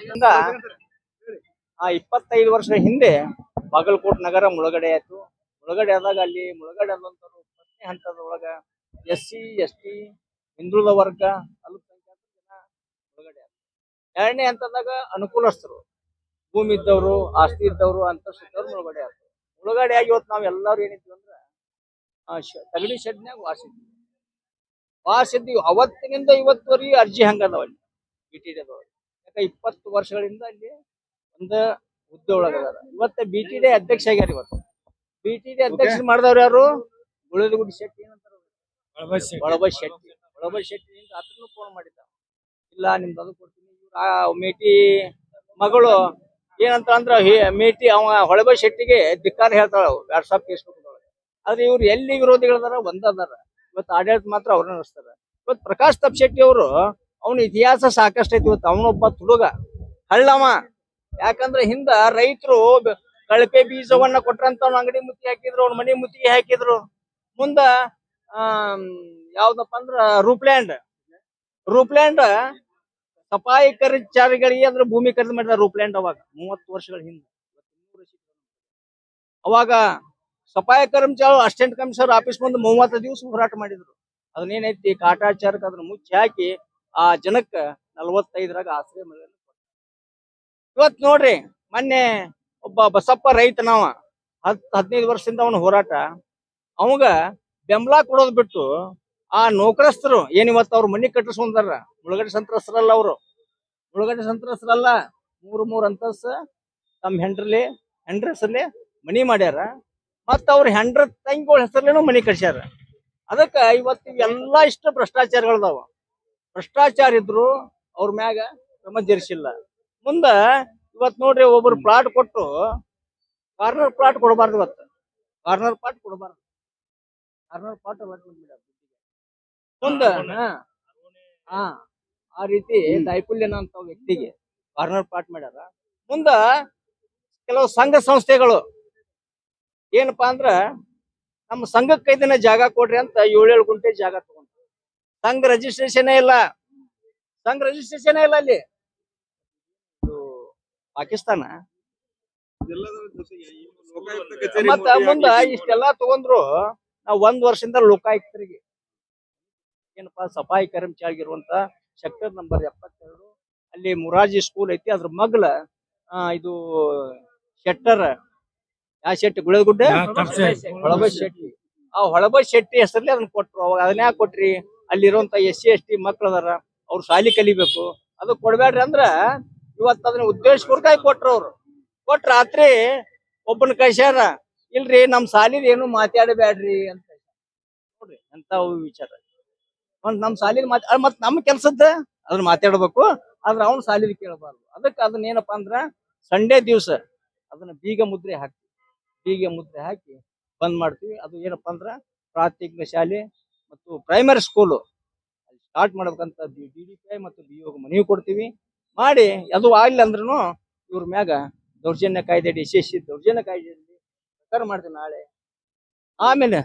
ಇಂದ 25 ವರ್ಷಗಳ ಹಿಂದೆ ಬಾಗಲಕೋಟ್ ನಗರ ಮುಳುಗಡೆ ಆಯ್ತು. ಮುಳುಗಡೆ ಆದಾಗ ಅಲ್ಲಿ ಮುಳುಗಡೆ ಆದಂತರು ಫಸ್ಟ್ನೇ ಹಂತದೊಳಗ SC ST ಹಿಂದುಳಿದ ವರ್ಗ ಅಲ್ಪಸಂಖ್ಯಾತ ಜನ ಮುಳುಗಡೆ ಆಯ್ತು. ಎರಡನೇ ಹಂತದಾಗ ಅನುಕೂಲಸ್ಥರು ಭೂಮಿ ಇದ್ದವರು ಆಸ್ತಿ ಇದ್ದವರು ಅಂತಸ್ತವ್ರು ಮುಳುಗಡೆ ಆಯ್ತು. ಮುಳುಗಡೆ ಆಗಿ ಇವತ್ತು ನಾವ್ ಎಲ್ಲಾರು ಏನಿದ್ವಿ ಅಂದ್ರ ತಗಡಿ ಶೆಡ್ನ್ಯಾಗ ವಾಸಿದ್ವಿ. ಅವತ್ತಿನಿಂದ ಇವತ್ತುವರೆಗೆ ಅರ್ಜಿ ಹಂಗದವಲ್ಲಿ BTD ಯಾಕೆ 20 ವರ್ಷಗಳಿಂದ ಅಲ್ಲಿ ಒಂದು ಹುದ್ದೆ ಒಳಗದಾರ. ಇವತ್ತ BTD ಅಧ್ಯಕ್ಷ ಆಗ್ಯಾರ. ಇವತ್ತು BTD ಅಧ್ಯಕ್ಷ ಮಾಡಿದವ್ರು ಯಾರು? ಗುಳದಗುಡಿ ಶೆಟ್ಟಿ ಏನಂತಾರ, ಬಳಬ ಶೆಟ್ಟಿ ಆತನು ಫೋನ್ ಮಾಡಿದ್ದ, ಇಲ್ಲ ನಿಮ್ದು ಅದು ಕೊಡ್ತೀನಿ. ಮೇಟಿ ಮಗಳು ಏನಂತ ಅಂದ್ರ ಮೇಟಿ ಅವ ಹೊಳಬ ಶೆಟ್ಟಿಗೆ ಧಿಕ್ಕಾರ ಹೇಳ್ತಾಳ ವಾಟ್ಸಾಪ್ ಫೇಸ್ಬುಕ್ ಒಳಗೆ. ಆದ್ರೆ ಇವ್ರು ಎಲ್ಲಿ ವಿರೋಧಿಗಳದಾರ ಒಂದದಾರ. ಇವತ್ತು ಆಡಳಿತ ಮಾತ್ರ ಅವ್ರನ್ನ ನಡೆಸ್ತಾರ. ಇವತ್ತು ಪ್ರಕಾಶ್ ತಪ್ಶೆಟ್ಟಿ ಅವರು ಅವನ ಇತಿಹಾಸ ಸಾಕಷ್ಟು ಐತಿ. ಇವತ್ತು ಅವನೊಬ್ಬ ತುಡುಗ ಹಳ್ಳವ. ಯಾಕಂದ್ರೆ ಹಿಂದ ರೈತರು ಕಳಪೆ ಬೀಜವನ್ನ ಕೊಟ್ರಂತ ಅವ್ನ ಅಂಗಡಿ ಮುತ್ತಿ ಹಾಕಿದ್ರು, ಅವ್ನ ಮನೆ ಮುತ್ತಿಗೆ ಹಾಕಿದ್ರು. ಮುಂದ ಯಾವ್ದಪ್ಪ ಅಂದ್ರ ರೂಪ್ಲ್ಯಾಂಡ್ ಸಫಾಯಿ ಕರ್ಮಚಾರಿಗಳಿಗೆ ಅಂದ್ರೆ ಭೂಮಿ ಖರೀದಿ ಮಾಡಿದ ರೂಪ್ಲ್ಯಾಂಡ್. ಅವಾಗ 30 ವರ್ಷಗಳ ಹಿಂದೆ ಅವಾಗ ಸಫಾಯಿ ಕರ್ಮಚಾರಿ ಅಸಿಸ್ಟೆಂಟ್ ಕಮಿಷನರ್ ಆಫೀಸ್ ಮುಂದೆ 30 ದಿವಸ ಹೋರಾಟ ಮಾಡಿದ್ರು. ಅದನ್ನೇನೈತಿ ಕಾಟಾಚಾರಕ್ಕೆ ಅದನ್ನ ಮುಚ್ಚಿ ಹಾಕಿ ಆ ಜನಕ್ಕ 45ರಾಗ ಆಶ್ರಯ ಮನೆ. ಇವತ್ ನೋಡ್ರಿ, ಮೊನ್ನೆ ಒಬ್ಬ ಬಸಪ್ಪ ರೈತನವ 15 ವರ್ಷದಿಂದ ಅವನ ಹೋರಾಟ. ಅವಾಗ ಬೆಂಬಲ ಕೊಡೋದ್ ಬಿಟ್ಟು ಆ ನೌಕರಸ್ಥರು ಏನಿವತ್ತು ಅವ್ರ ಮನಿ ಕಟ್ಟಿಸ್ಕೊಂಡಾರ. ಮುಳುಗಡೆ ಸಂತ್ರಸ್ತರಲ್ಲ ಅವರು, ಮುಳುಗಡೆ ಸಂತ್ರಸ್ತರಲ್ಲ. 3 ಅಂತಸ್ತ ತಮ್ಮ ಹೆಂಡ್ರಸಲ್ಲಿ ಮನಿ ಮಾಡ್ಯಾರ. ಮತ್ತ ಅವ್ರ ಹೆಂಡ್ರ ತಂಗಿಗಳ ಹೆಸರ್ಲೇನು ಮನಿ ಕಟ್ಸ್ಯಾರ. ಅದಕ್ಕ ಇವತ್ತು ಎಲ್ಲಾ ಇಷ್ಟ ಭ್ರಷ್ಟಾಚಾರಗಳದಾವ. ಭ್ರಷ್ಟಾಚಾರ ಇದ್ರು ಅವ್ರ ಮ್ಯಾಗ ಕ್ರಮ ಜರುಗಿಸಿಲ್ಲ. ಮುಂದ ಇವತ್ ನೋಡ್ರಿ, ಒಬ್ರು ಪ್ಲಾಟ್ ಕೊಟ್ಟು ಕಾರ್ನರ್ ಪ್ಲಾಟ್ ಕೊಡಬಾರ್ದು. ಇವತ್ತು ಕಾರ್ನರ್ ಪ್ಲಾಟ್ ಕೊಡಬಾರ್ದು. ಕಾರ್ನರ್ ಪ್ಲಾಟ್ ಮುಂದ ಆ ರೀತಿ ನೈಪುಲ್ಯನ ಅಂತ ವ್ಯಕ್ತಿಗೆ ಕಾರ್ನರ್ ಪ್ಲಾಟ್ ಮಾಡ್ಯಾರ. ಮುಂದ ಕೆಲವು ಸಂಘ ಸಂಸ್ಥೆಗಳು ಏನಪ್ಪಾ ಅಂದ್ರ ನಮ್ಮ ಸಂಘಕ್ಕೆ 5 ದಿನ ಜಾಗ ಕೊಡ್ರಿ ಅಂತ 7 ಗುಂಟೆ ಜಾಗ ತಗೊಂಡ್ರು. ಸಂಘ ರಿಜಿಸ್ಟ್ರೇಷನ್ ಇಲ್ಲ ಅಲ್ಲಿ. ಪಾಕಿಸ್ತಾನ ಮತ್ತ ಮುಂದ ಇಷ್ಟೆಲ್ಲಾ ತಗೊಂಡ್ರು. ನಾವ್ 1 ವರ್ಷದಿಂದ ಲೋಕಾಯುಕ್ತರಿಗೆ ಏನಪ್ಪಾ ಸಫಾಯಿ ಕರ್ಮಚಾರಿಗಿರುವಂತ ಸೆಕ್ಟರ್ ನಂಬರ್ 72 ಅಲ್ಲಿ ಮುರಾಜಿ ಸ್ಕೂಲ್ ಐತಿ. ಅದ್ರ ಮಗ್ಲ ಇದು ಶೆಟ್ಟರ್ ಯಾವ ಶೆಟ್ಟಿ ಗುಳಗುಡ್ಡ ಹೊಳಬ ಶೆಟ್ಟಿ. ಆ ಹೊಳಬ ಶೆಟ್ಟಿ ಹೆಸರಲ್ಲಿ ಅದನ್ನ ಕೊಟ್ರು. ಅವಾಗ ಅದನ್ನ ಯಾಕೆ ಕೊಟ್ರಿ? ಅಲ್ಲಿರುವಂತ SC ST ಮಕ್ಳು ಅದಾರ, ಅವ್ರು ಶಾಲಿ ಕಲಿಬೇಕು, ಅದು ಕೊಡ್ಬೇಡ್ರಿ ಅಂದ್ರ ಇವತ್ತು ಅದನ್ನ ಉದ್ದೇಶಪೂರ್ವಕವಾಗಿ ಕೊಟ್ರು. ಅವ್ರು ಕೊಟ್ಟ ರಾತ್ರಿ ಒಬ್ಬನ ಕಳ್ಸ್ಯಾರ, ಇಲ್ರಿ ನಮ್ ಸಾಲಿದ ಏನು ಮಾತಾಡಬೇಡ್ರಿ ಅಂತ. ನೋಡ್ರಿ ಅಂತ ವಿಚಾರ. ನಮ್ ಸಾಲಿದ ಮತ್ ನಮ್ ಕೆಲ್ಸದ ಅದನ್ನ ಮಾತಾಡ್ಬೇಕು, ಆದ್ರ ಅವ್ನ ಸಾಲಿದ ಕೇಳಬಾರ್ದು. ಅದಕ್ಕೆ ಅದನ್ನ ಏನಪ್ಪಾ ಅಂದ್ರ ಸಂಡೇ ದಿವ್ಸ ಅದನ್ನ ಬೀಗ ಮುದ್ರೆ ಹಾಕಿ ಬಂದ್ ಮಾಡ್ತೀವಿ. ಅದು ಏನಪ್ಪಾ ಅಂದ್ರ ಪ್ರಾಥಮಿಕ ಶಾಲೆ ಮತ್ತು ಪ್ರೈಮರಿ ಸ್ಕೂಲು ಸ್ಟಾರ್ಟ್ ಮಾಡ್ಬೇಕಂತ DDPI ಮತ್ತು BO ಮನವಿ ಕೊಡ್ತೀವಿ. ಮಾಡಿ ಅದು ಆಗ್ಲಿಲ್ಲ ಅಂದ್ರೂ ಇವ್ರ ಮ್ಯಾಗ ದೌರ್ಜನ್ಯ ಕಾಯ್ದೆ SC ದೌರ್ಜನ್ಯ ಕಾಯ್ದೆಯಲ್ಲಿ ಪ್ರಕಾರ ಮಾಡ್ತೀವಿ ನಾಳೆ. ಆಮೇಲೆ